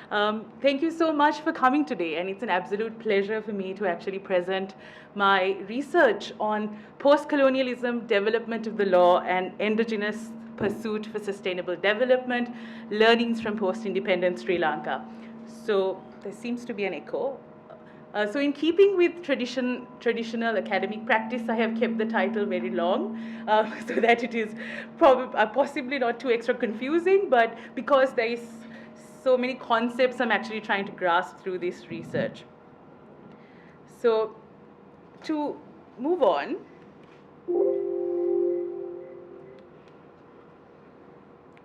Thank you so much for coming today, and it's an absolute pleasure for me to actually present my research on post-colonialism, development of the law, and endogenous pursuit for sustainable development, learnings from post-independent Sri Lanka. So there seems to be an echo. So in keeping with traditional academic practice, I have kept the title very long so that it is possibly not too extra confusing, but because there is so many concepts I'm actually trying to grasp through this research. So to move on,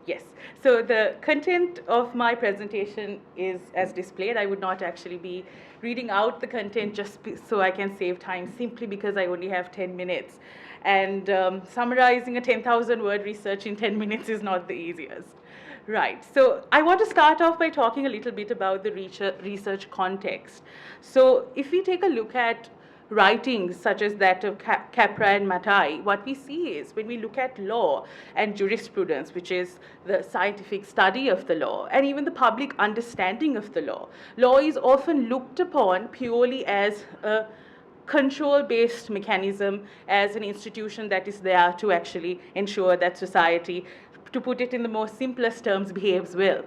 yes, so the content of my presentation is as displayed. I would not actually be reading out the content just so I can save time, simply because I only have 10 minutes. And summarizing a 10,000 word research in 10 minutes is not the easiest. Right, so I want to start off by talking a little bit about the research context. So if we take a look at writings such as that of Capra and Matai, what we see is when we look at law and jurisprudence, which is the scientific study of the law, and even the public understanding of the law, law is often looked upon purely as a control-based mechanism, as an institution that is there to actually ensure that society, to put it in the most simplest terms, behaves well.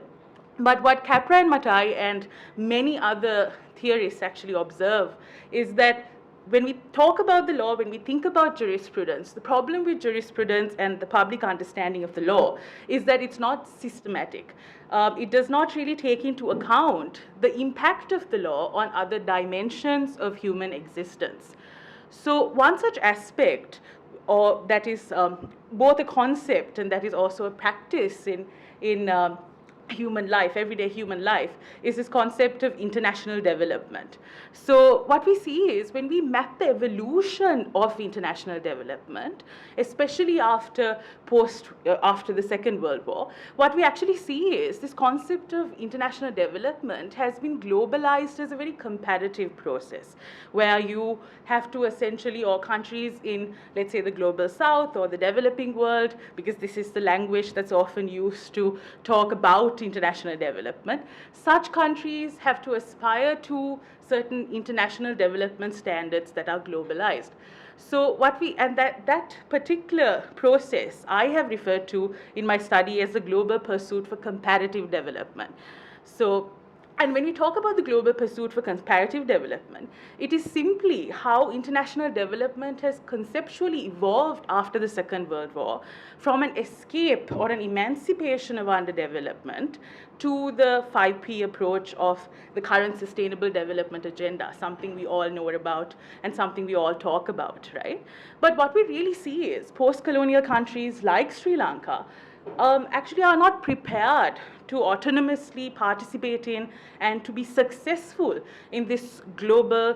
But what Capra and Matai and many other theorists actually observe is that when we talk about the law, when we think about jurisprudence, the problem with jurisprudence and the public understanding of the law is that it's not systematic. It does not really take into account the impact of the law on other dimensions of human existence. So one such aspect, or that is both a concept and that is also a practice in human life, everyday human life, is this concept of international development. So what we see is when we map the evolution of international development, especially after the Second World War, what we actually see is this concept of international development has been globalized as a very comparative process, where you have to essentially, or countries in, let's say, the global south or the developing world, because this is the language that's often used to talk about international development, such countries have to aspire to certain international development standards that are globalized. So that particular process I have referred to in my study as the global pursuit for comparative development. So, and when we talk about the global pursuit for comparative development, it is simply how international development has conceptually evolved after the Second World War from an escape or an emancipation of underdevelopment to the 5P approach of the current Sustainable Development Agenda, something we all know about and something we all talk about, right? But what we really see is post-colonial countries like Sri Lanka actually are not prepared to autonomously participate in and to be successful in this global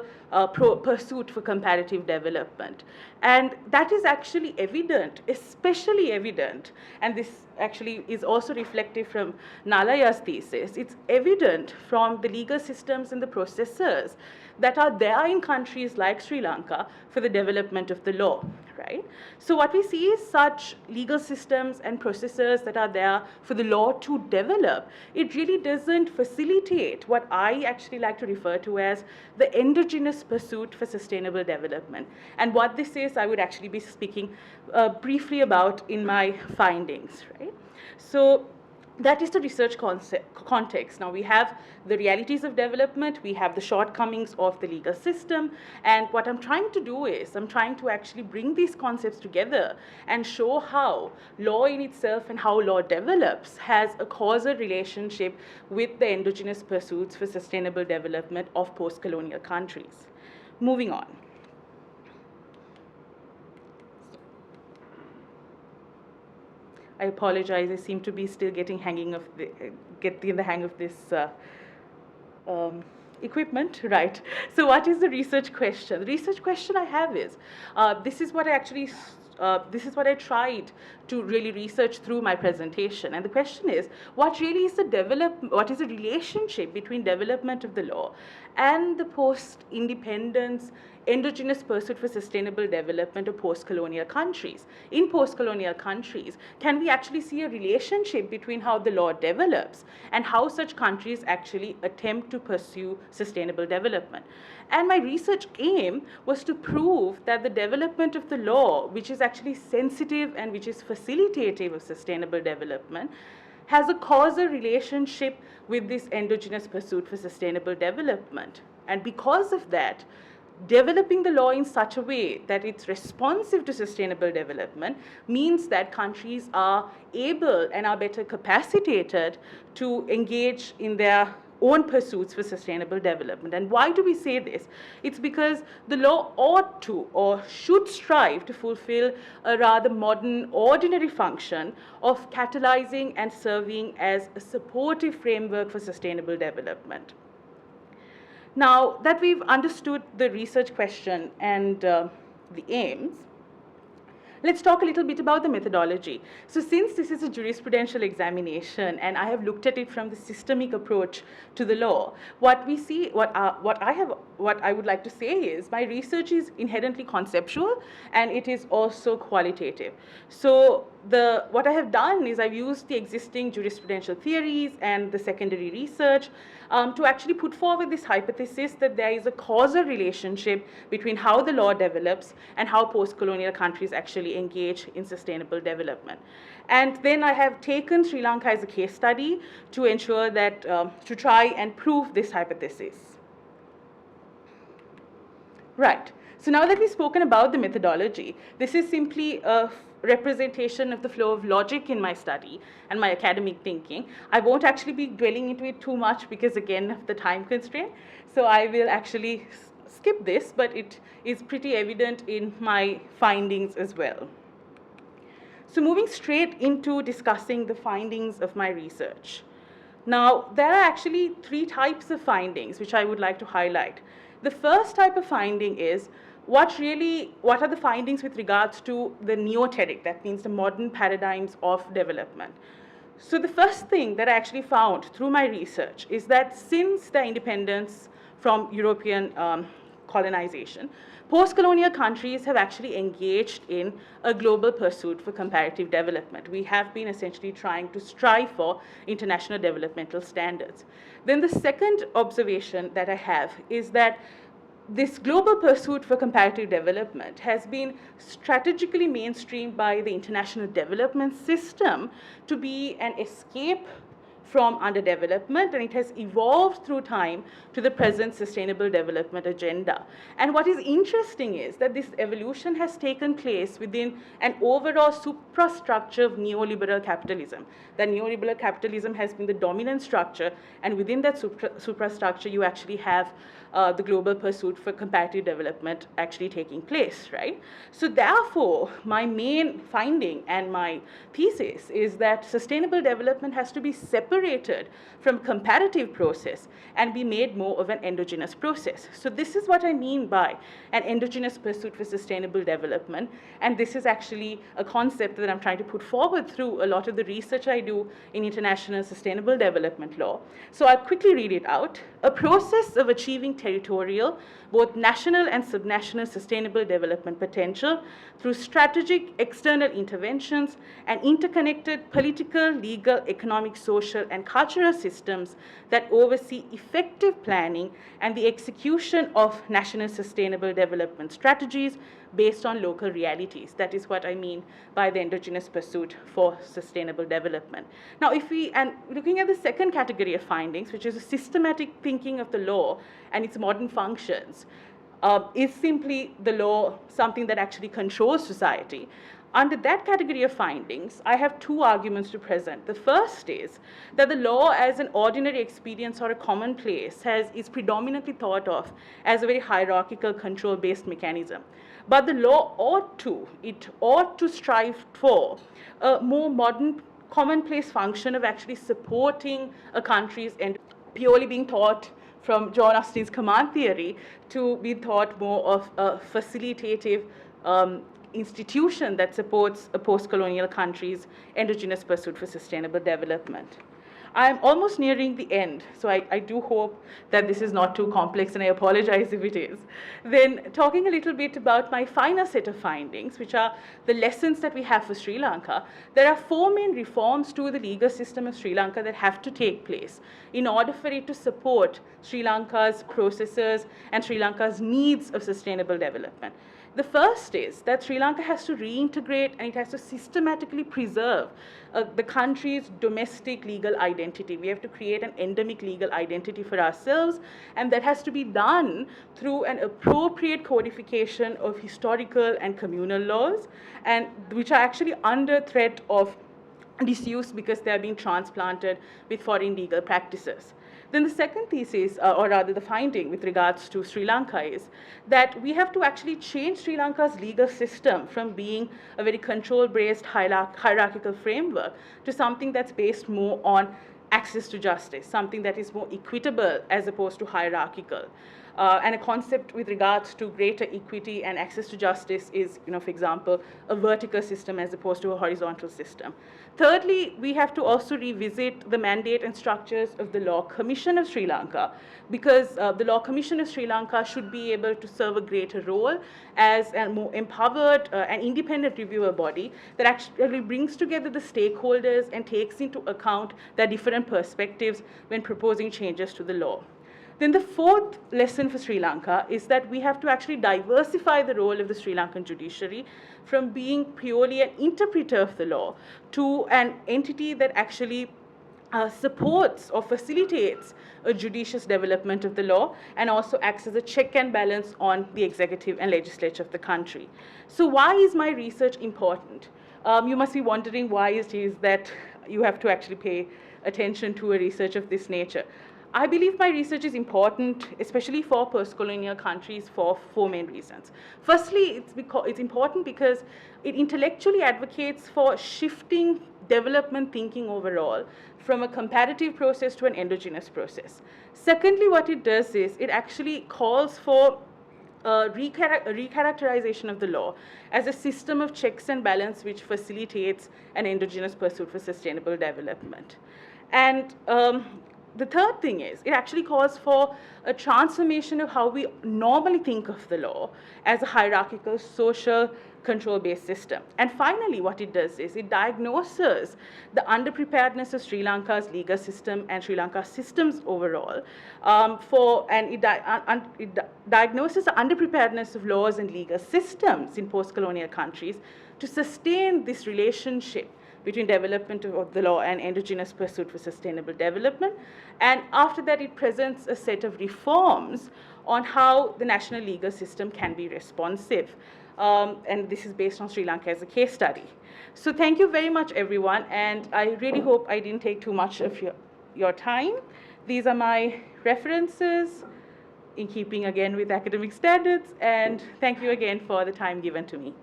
pursuit for comparative development. And that is actually evident, especially evident, and this actually is also reflective from Nalaya's thesis. It's evident from the legal systems and the processes that are there in countries like Sri Lanka for the development of the law, right? So what we see is such legal systems and processes that are there for the law to develop. It really doesn't facilitate what I actually like to refer to as the endogenous pursuit for sustainable development. And what this is, I would actually be speaking briefly about in my findings, right? So that is the research context. Now we have the realities of development, we have the shortcomings of the legal system, and what I'm trying to do is I'm trying to actually bring these concepts together and show how law in itself and how law develops has a causal relationship with the endogenous pursuits for sustainable development of post-colonial countries. Moving on. I apologize, I seem to be still getting the hang of this equipment, right? So what is the research question? The research question I have is, this is what I tried to really research through my presentation. And the question is, what is the relationship between development of the law and the post-independence endogenous pursuit for sustainable development of post-colonial countries. In post-colonial countries, can we actually see a relationship between how the law develops and how such countries actually attempt to pursue sustainable development? And my research aim was to prove that the development of the law, which is actually sensitive and which is facilitative of sustainable development, has a causal relationship with this endogenous pursuit for sustainable development. And because of that, developing the law in such a way that it's responsive to sustainable development means that countries are able and are better capacitated to engage in their own pursuits for sustainable development. And why do we say this? It's because the law ought to or should strive to fulfill a rather modern, ordinary function of catalyzing and serving as a supportive framework for sustainable development. Now that we've understood the research question and the aims, let's talk a little bit about the methodology. So since this is a jurisprudential examination and I have looked at it from the systemic approach to the law, what we see, what I would like to say is my research is inherently conceptual and it is also qualitative. So what I have done is I've used the existing jurisprudential theories and the secondary research to actually put forward this hypothesis that there is a causal relationship between how the law develops and how post-colonial countries actually engage in sustainable development. And then I have taken Sri Lanka as a case study to ensure that, to try and prove this hypothesis. Right. So now that we've spoken about the methodology, this is simply a representation of the flow of logic in my study and my academic thinking. I won't actually be dwelling into it too much because, again, of the time constraint. So I will actually skip this, but it is pretty evident in my findings as well. So moving straight into discussing the findings of my research. Now, there are actually three types of findings which I would like to highlight. The first type of finding is what are the findings with regards to the neoteric, that means the modern paradigms of development. So the first thing that I actually found through my research is that since the independence from European colonization, post-colonial countries have actually engaged in a global pursuit for comparative development. We have been essentially trying to strive for international developmental standards. Then the second observation that I have is that this global pursuit for comparative development has been strategically mainstreamed by the international development system to be an escape from underdevelopment, and it has evolved through time to the present sustainable development agenda. And what is interesting is that this evolution has taken place within an overall suprastructure of neoliberal capitalism. That neoliberal capitalism has been the dominant structure, and within that suprastructure, you actually have the global pursuit for comparative development actually taking place, right? So therefore, my main finding and my thesis is that sustainable development has to be separated from comparative process and be made more of an endogenous process. So this is what I mean by an endogenous pursuit for sustainable development, and this is actually a concept that I'm trying to put forward through a lot of the research I do in international sustainable development law. So I'll quickly read it out. A process of achieving territorial, both national and subnational sustainable development potential through strategic external interventions and interconnected political, legal, economic, social, and cultural systems that oversee effective planning and the execution of national sustainable development strategies based on local realities. That is what I mean by the endogenous pursuit for sustainable development. Now, looking at the second category of findings, which is a systematic thinking of the law and its modern functions, is simply the law something that actually controls society? Under that category of findings, I have two arguments to present. The first is that the law as an ordinary experience or a commonplace is predominantly thought of as a very hierarchical control-based mechanism. But the law ought to strive for a more modern commonplace function of actually supporting a country's and purely being taught from John Austin's command theory to be thought more of a facilitative institution that supports a post-colonial country's endogenous pursuit for sustainable development. I'm almost nearing the end, so I do hope that this is not too complex, and I apologize if it is. Then talking a little bit about my final set of findings, which are the lessons that we have for Sri Lanka, there are 4 main reforms to the legal system of Sri Lanka that have to take place in order for it to support Sri Lanka's processes and Sri Lanka's needs of sustainable development. The first is that Sri Lanka has to reintegrate and it has to systematically preserve the country's domestic legal identity. We have to create an endemic legal identity for ourselves, and that has to be done through an appropriate codification of historical and communal laws, and which are actually under threat of disuse because they are being transplanted with foreign legal practices. Then the second thesis, or rather the finding with regards to Sri Lanka, is that we have to actually change Sri Lanka's legal system from being a very control-based hierarchical framework to something that's based more on access to justice, something that is more equitable as opposed to hierarchical. And a concept with regards to greater equity and access to justice is, for example, a vertical system as opposed to a horizontal system. Thirdly, we have to also revisit the mandate and structures of the Law Commission of Sri Lanka, because the Law Commission of Sri Lanka should be able to serve a greater role as a more empowered and independent reviewer body that actually brings together the stakeholders and takes into account their different perspectives when proposing changes to the law. Then the fourth lesson for Sri Lanka is that we have to actually diversify the role of the Sri Lankan judiciary from being purely an interpreter of the law to an entity that actually supports or facilitates a judicious development of the law and also acts as a check and balance on the executive and legislature of the country. So why is my research important? You must be wondering why it is that you have to actually pay attention to a research of this nature. I believe my research is important, especially for post-colonial countries, for 4 main reasons. Firstly, it's important because it intellectually advocates for shifting development thinking overall from a comparative process to an endogenous process. Secondly, what it does is it actually calls for a recharacterization of the law as a system of checks and balance which facilitates an endogenous pursuit for sustainable development. And the third thing is, it actually calls for a transformation of how we normally think of the law as a hierarchical, social, control-based system. And finally, what it does is it diagnoses the underpreparedness of Sri Lanka's legal system and Sri Lanka's systems overall, it diagnoses the underpreparedness of laws and legal systems in post-colonial countries to sustain this relationship between development of the law and endogenous pursuit for sustainable development. And after that, it presents a set of reforms on how the national legal system can be responsive. And this is based on Sri Lanka as a case study. So thank you very much, everyone. And I really hope I didn't take too much of your time. These are my references in keeping, again, with academic standards. And thank you again for the time given to me.